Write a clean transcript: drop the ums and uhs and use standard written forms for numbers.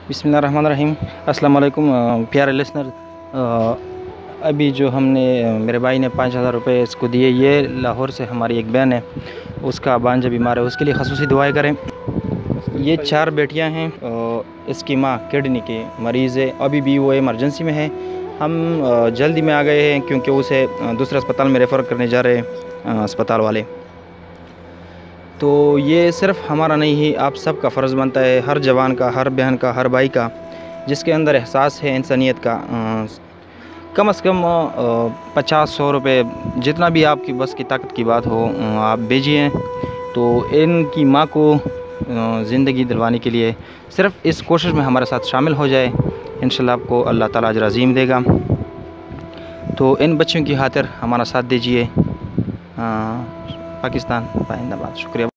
बिस्मिल्लाहिर्रहमानिर्रहीम। अस्सलाम वालेकुम प्यारे लिसनर। अभी जो हमने मेरे भाई ने 5000 रुपये इसको दिए, ये लाहौर से हमारी एक बहन है, उसका भांजा बीमार है, उसके लिए खसूसी दुआएं करें। ये 4 बेटियां हैं, इसकी माँ किडनी की मरीज़ है, अभी भी वो इमरजेंसी में है। हम जल्दी में आ गए हैं क्योंकि उसे दूसरे अस्पताल में रेफ़र करने जा रहे हैं अस्पताल वाले। तो ये सिर्फ़ हमारा नहीं है, आप सब का फ़र्ज़ बनता है, हर जवान का, हर बहन का, हर भाई का, जिसके अंदर एहसास है इंसानियत का, कम से कम 50-100 रुपये, जितना भी आपकी बस की ताकत की बात हो, आप भेजिए। तो इनकी माँ को ज़िंदगी दिलवाने के लिए सिर्फ़ इस कोशिश में हमारे साथ शामिल हो जाए, इंशाल्लाह आपको अल्लाह ताला अजर अज़ीम देगा। तो इन बच्चों की खातिर हमारा साथ दीजिए। पाकिस्तान जिंदाबाद। शुक्रिया।